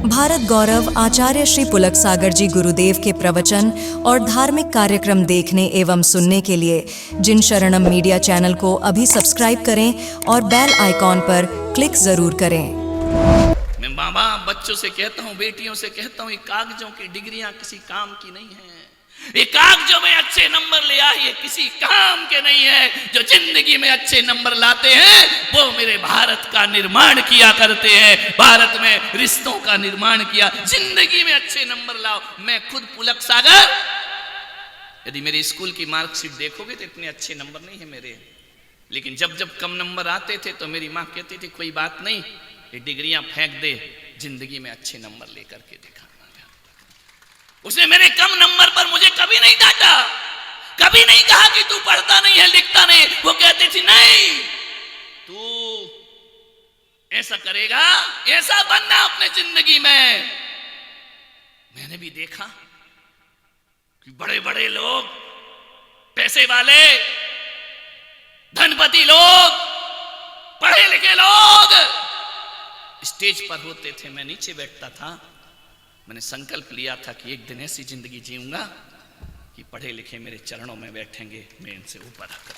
भारत गौरव आचार्य श्री पुलक सागर जी गुरुदेव के प्रवचन और धार्मिक कार्यक्रम देखने एवं सुनने के लिए जिन शरणम मीडिया चैनल को अभी सब्सक्राइब करें और बेल आइकॉन पर क्लिक जरूर करें। मैं बाबा बच्चों से कहता हूँ, बेटियों से कहता हूँ, ये कागजों की डिग्रियां किसी काम की नहीं है। ये कागजों में अच्छे नंबर ले आए ये किसी काम के नहीं है। जो जिंदगी में अच्छे नंबर लाते हैं वो मेरे भारत का निर्माण किया करते हैं। भारत में रिश्तों का निर्माण किया। जिंदगी में अच्छे नंबर लाओ। मैं खुद पुलक सागर, यदि मेरे स्कूल की मार्कशीट देखोगे तो इतने अच्छे नंबर नहीं है मेरे, लेकिन जब जब कम नंबर आते थे तो मेरी माँ कहती थी कोई बात नहीं, ये डिग्रियां फेंक दे, जिंदगी में अच्छे नंबर लेकर के दिखाना। उसने मेरे कम नंबर पर मुझे कभी नहीं डांटा, कभी नहीं कहा कि तू पढ़ता नहीं है, लिखता नहीं। वो कहती थी नहीं, तू ऐसा करेगा, ऐसा बनना अपने जिंदगी में। मैंने भी देखा कि बड़े बड़े लोग, पैसे वाले, धनपति लोग, पढ़े लिखे लोग स्टेज पर होते थे, मैं नीचे बैठता था। मैंने संकल्प लिया था कि एक दिन ऐसी जिंदगी जीऊंगा कि पढ़े लिखे मेरे चरणों में बैठेंगे, मैं इनसे ऊपर आकर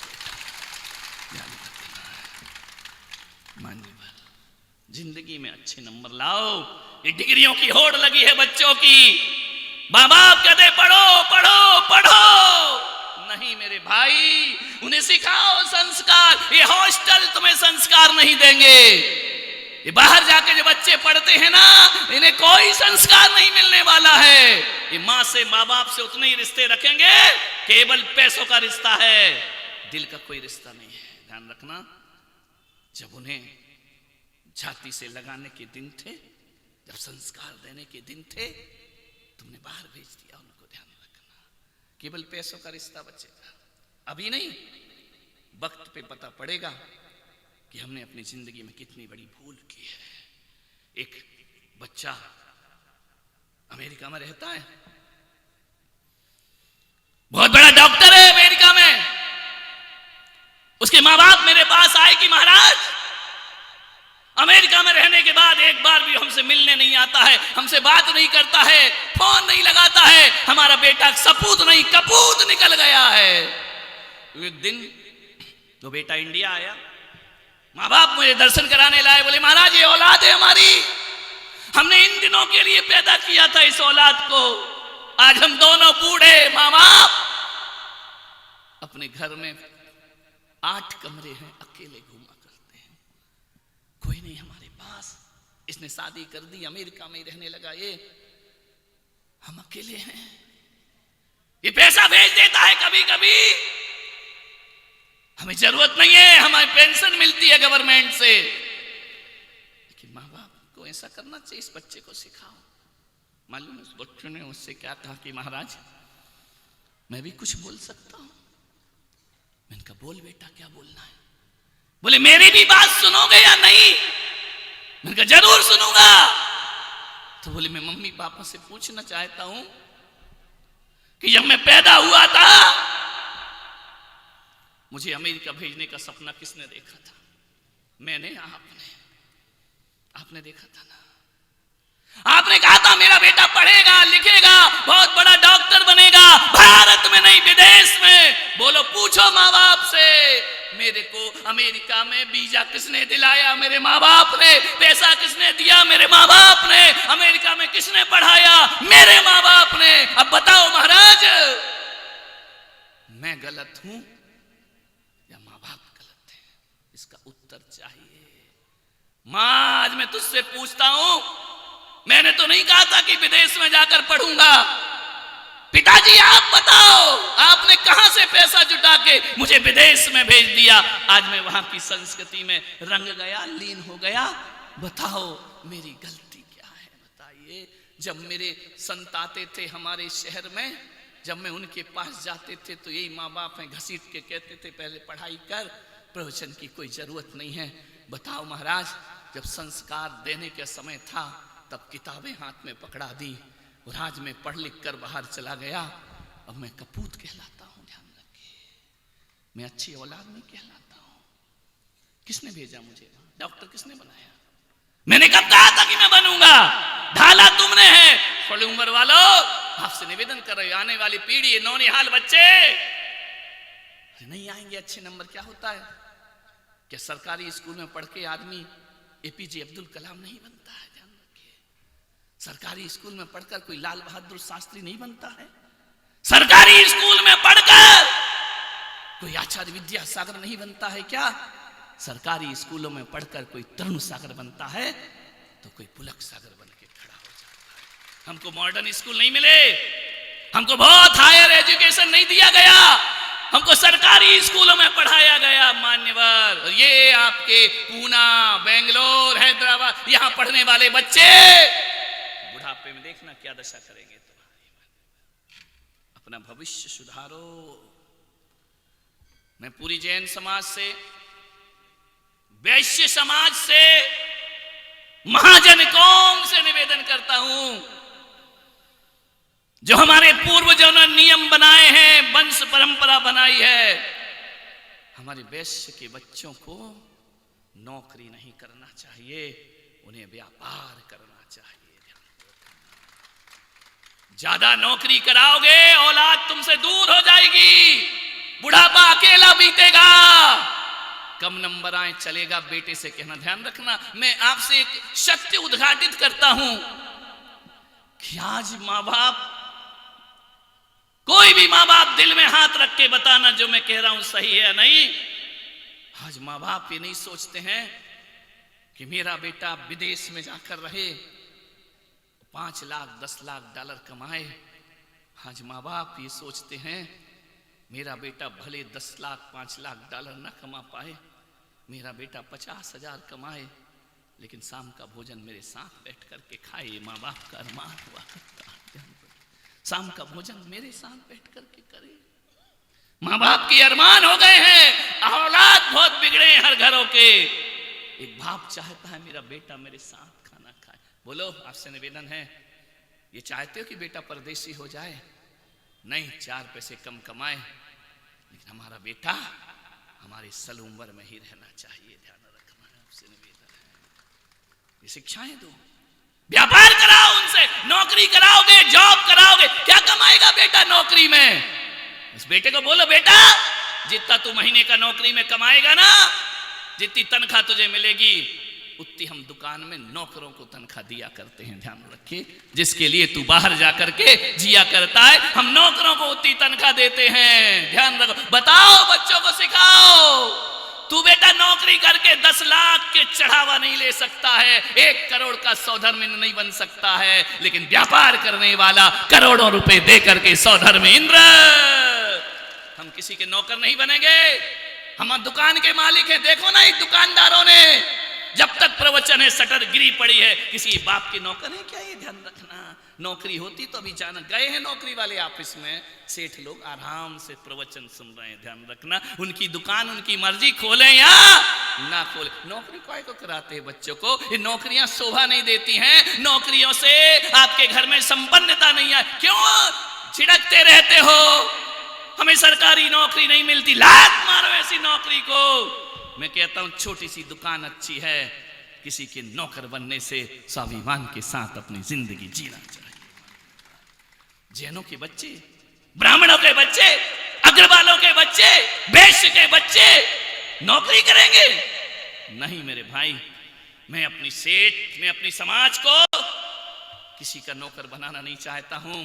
मान्यवर। जिंदगी में अच्छे नंबर लाओ। ये डिग्रियों की होड़ लगी है बच्चों की। माँ बाप कहते पढ़ो पढ़ो पढ़ो, नहीं मेरे भाई, उन्हें सिखाओ संस्कार। ये हॉस्टल तुम्हें संस्कार नहीं देंगे। ये बाहर जाके जो बच्चे पढ़ते हैं ना, इन्हें कोई संस्कार नहीं मिलने वाला है। ये माँ से, माँ बाप से उतने ही रिश्ते रखेंगे, केवल पैसों का रिश्ता है, दिल का कोई रिश्ता नहीं है। ध्यान रखना, जब उन्हें जाति से लगाने के दिन थे, जब संस्कार देने के दिन थे, तुमने बाहर भेज दिया उनको। ध्यान रखना, केवल पैसों का रिश्ता बचेगा। अभी नहीं, वक्त पे पता पड़ेगा कि हमने अपनी जिंदगी में कितनी बड़ी भूल की है। एक बच्चा अमेरिका में रहता है, बहुत बड़ा डॉक्टर है अमेरिका में। उसके माँ बाप मेरे पास आए कि महाराज, अमेरिका में रहने के बाद एक बार भी हमसे मिलने नहीं आता है, हमसे बात नहीं करता है, फोन नहीं लगाता है, हमारा बेटा सपूत नहीं कपूत निकल गया है। एक दिन तो बेटा इंडिया आया, माँ बाप मुझे दर्शन कराने लाए, बोले महाराज ये औलाद है हमारी, हमने इन दिनों के लिए पैदा किया था इस औलाद को। आज हम दोनों बूढ़े माँ बाप अपने घर में 8 कमरे हैं, अकेले घूमा करते हैं, कोई नहीं हमारे पास। इसने शादी कर दी, अमेरिका में ही रहने लगा, ये हम अकेले हैं। ये पैसा भेज देता है कभी कभी, हमें जरूरत नहीं है, हमें पेंशन मिलती है गवर्नमेंट से। लेकिन माँ बाप को ऐसा करना चाहिए, इस बच्चे को सिखाओ। मालूम उस बच्चे ने उससे क्या कहा कि महाराज मैं भी कुछ बोल सकता हूं। मैंने कहा बोल बेटा, क्या बोलना है? बोले मेरी भी बात सुनोगे या नहीं? मैंने कहा जरूर सुनूंगा। तो बोले मैं मम्मी पापा से पूछना चाहता हूं कि जब मैं पैदा हुआ था मुझे अमेरिका भेजने का सपना किसने देखा था? मैंने, आपने देखा था ना? आपने कहा था मेरा बेटा पढ़ेगा लिखेगा, बहुत बड़ा डॉक्टर बनेगा, भारत में नहीं विदेश में। बोलो, पूछो माँ बाप से, मेरे को अमेरिका में वीजा किसने दिलाया? मेरे माँ बाप ने। पैसा किसने दिया? मेरे माँ बाप ने। अमेरिका में किसने पढ़ाया? मेरे माँ बाप ने। अब बताओ महाराज, मैं गलत हूं या माँ बाप गलत है? इसका उत्तर चाहिए। मां, आज मैं तुझसे पूछता हूं, मैंने तो नहीं कहा था कि विदेश में जाकर पढ़ूंगा। पिताजी आप बताओ, आपने कहां से पैसा जुटा के मुझे विदेश में भेज दिया? आज मैं वहां की संस्कृति में रंग गया, लीन हो गया। बताओ मेरी गलती क्या है? बताइए। जब मेरे संत आते थे हमारे शहर में, जब मैं उनके पास जाते थे तो यही माँ बाप हैं घसीट के कहते थे पहले पढ़ाई कर, प्रवचन की कोई जरूरत नहीं है। बताओ महाराज, जब संस्कार देने का समय था तब किताबें हाथ में पकड़ा दी और आज मैं पढ़ लिख कर बाहर चला गया। अब मैं कपूत कहलाता हूं। ध्यान रखिए, मैं अच्छी औलाद नहीं कहलाता हूं। किसने भेजा मुझे? डॉक्टर किसने बनाया? मैंने कब कहा था कि मैं बनूंगा? ढाला तुमने है। थोड़ी उम्र वालों, आपसे निवेदन कर रहे हो, आने वाली पीढ़ी, नौनिहाल बच्चे नहीं आएंगे अच्छे नंबर, क्या होता है? क्या सरकारी स्कूल में पढ़ के आदमी एपीजे अब्दुल कलाम नहीं बनता है? ध्यान रखिए, सरकारी स्कूल में पढ़कर कोई लाल बहादुर शास्त्री नहीं बनता है। सरकारी स्कूल में पढ़कर कोई आचार्य विद्यासागर नहीं बनता है क्या? सरकारी स्कूलों में पढ़कर कोई तरुण सागर बनता है तो कोई पुलक सागर बन के खड़ा हो जाता है। हमको मॉडर्न स्कूल नहीं मिले, हमको बहुत हायर एजुकेशन नहीं दिया गया, हमको सरकारी स्कूलों में पढ़ाया गया मान्यवर। ये आपके पूना, बेंगलोर, हैदराबाद, यहां पढ़ने वाले बच्चे बुढ़ापे में देखना क्या दशा करेंगे तुम्हारी। अपना भविष्य सुधारो। मैं पूरी जैन समाज से, वैश्य समाज से, महाजन कौम से निवेदन करता हूं, जो हमारे पूर्वजों ने नियम बनाए हैं, वंश परंपरा बनाई है, हमारे वैश्य के बच्चों को नौकरी नहीं करना चाहिए, उन्हें व्यापार करना चाहिए। ज्यादा नौकरी कराओगे औलाद तुमसे दूर हो जाएगी, बुढ़ापा अकेला बीतेगा, कम नंबर आए चलेगा। बेटे से कहना, ध्यान रखना, मैं आपसे एक सत्य उद्घाटित करता हूं कि आज मां बाप, कोई भी मां बाप दिल में हाथ रख के बताना जो मैं कह रहा हूं सही है या नहीं। आज मां बाप ये नहीं सोचते हैं कि मेरा बेटा विदेश में जाकर रहे, 5 लाख 10 लाख डॉलर कमाए। आज मां बाप ये सोचते हैं मेरा बेटा भले 10 लाख 5 लाख डॉलर ना कमा पाए, मेरा बेटा 50,000 कमाए, लेकिन शाम का भोजन मेरे साथ बैठ करके खाए। माँ बाप का अरमान हुआ करता है, शाम का भोजन मेरे साथ बैठ करके करे। माँ बाप के अरमान हो गए हैं, औलाद बहुत बिगड़े हैं हर घरों के। एक बाप चाहता है मेरा बेटा मेरे साथ खाना खाए। बोलो, आपसे निवेदन है, ये चाहते हो कि बेटा परदेसी हो जाए? नहीं, 4 पैसे कम कमाए, लेकिन हमारा बेटा हमारी सल उम्र में ही रहना चाहिए। ध्यान रखना है, आपसे निवेदन है। ये शिक्षाएं दो, व्यापार कराओ उनसे, नौकरी कराओगे, जॉब कराओगे, क्या कमाएगा बेटा नौकरी में? उस बेटे को बोलो, बेटा जितना तू महीने का नौकरी में कमाएगा ना, जितनी तनख्वाह तुझे मिलेगी उतनी हम दुकान में नौकरों को तनख्वाह दिया करते हैं। ध्यान रखिए, जिसके लिए तू बाहर जाकर के जिया करता है, हम नौकरों को उतनी तनख्वाह देते हैं। ध्यान रखो, बताओ, बच्चों को सिखाओ। तू बेटा नौकरी करके 10 लाख के चढ़ावा नहीं ले सकता है, 1 करोड़ का सौधर्म नहीं बन सकता है, लेकिन व्यापार करने वाला करोड़ों रुपए दे करके सौधर्म इंद्र। हम किसी के नौकर नहीं बनेंगे, हम दुकान के मालिक हैं। देखो ना, एक दुकानदारों ने जब तक प्रवचन है शटर गिरी पड़ी है, किसी बाप के नौकर है क्या? ये ध्यान रखना। नौकरी होती तो अभी जाना, गए हैं नौकरी वाले ऑफिस में, सेठ लोग आराम से प्रवचन सुन रहे हैं। ध्यान रखना, उनकी दुकान उनकी मर्जी, खोले या ना खोले। नौकरी काय को कराते हैं बच्चों को? ये नौकरियां शोभा नहीं देती हैं, नौकरियों से आपके घर में संपन्नता नहीं है। क्यों छिड़कते रहते हो? हमें सरकारी नौकरी नहीं मिलती, लात मारो ऐसी नौकरी को। मैं कहता हूं छोटी सी दुकान अच्छी है, किसी के नौकर बनने से स्वाभिमान के साथ अपनी जिंदगी जीना चाहिए। जैनों के बच्चे, ब्राह्मणों के बच्चे, अग्रवालों के बच्चे, वैश्य के बच्चे नौकरी करेंगे? नहीं मेरे भाई, मैं अपनी सेठ, मैं अपनी समाज को किसी का नौकर बनाना नहीं चाहता हूं।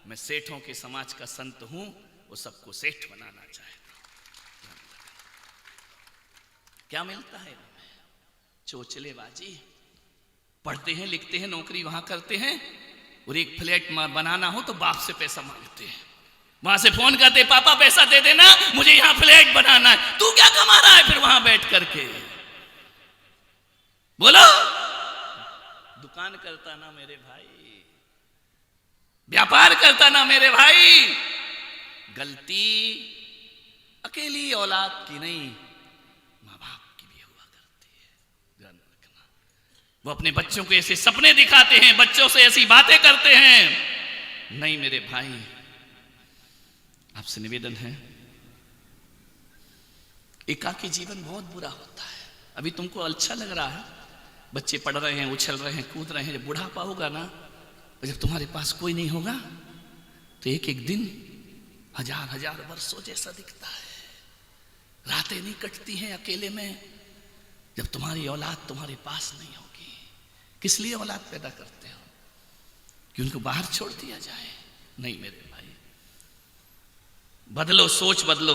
मैं सेठों के समाज का संत हूं, वो सबको सेठ बनाना चाहता हूं। क्या मिलता है? चोचलेबाजी। पढ़ते हैं, लिखते हैं, नौकरी वहां करते हैं, और एक फ्लैट बनाना हो तो बाप से पैसा मांगते हैं। वहां से फोन करते, पापा पैसा दे देना, मुझे यहां फ्लैट बनाना है। तू क्या कमा रहा है फिर वहां बैठ करके? बोलो, दुकान करता ना मेरे भाई, व्यापार करता ना मेरे भाई। गलती अकेली औलाद की नहीं, मां बाप की भी हुआ करती है। ध्यान रखना, वो अपने बच्चों को ऐसे सपने दिखाते हैं, बच्चों से ऐसी बातें करते हैं। नहीं मेरे भाई, आपसे निवेदन है, एकाकी जीवन बहुत बुरा होता है। अभी तुमको अच्छा लग रहा है, बच्चे पढ़ रहे हैं, उछल रहे हैं, कूद रहे हैं, जब बुढ़ापा होगा ना, तो जब तुम्हारे पास कोई नहीं होगा तो एक एक दिन हजार हजार वर्षों जैसा दिखता है। रातें नहीं कटती हैं अकेले में जब तुम्हारी औलाद तुम्हारे पास नहीं होगी। किस लिए औलाद पैदा करते हो? कि उनको बाहर छोड़ दिया जाए? नहीं मेरे भाई, बदलो, सोच बदलो,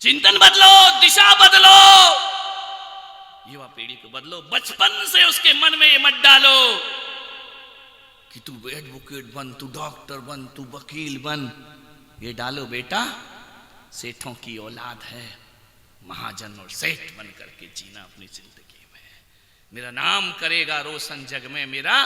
चिंतन बदलो, दिशा बदलो, युवा पीढ़ी को बदलो। बचपन से उसके मन में ये मत डालो कि तू एडवोकेट बन, तू डॉक्टर बन, तू वकील बन। ये डालो बेटा, सेठों की औलाद है, महाजन और सेठ बन करके जीना अपनी जिंदगी में। मेरा नाम करेगा रोशन जग में, मेरा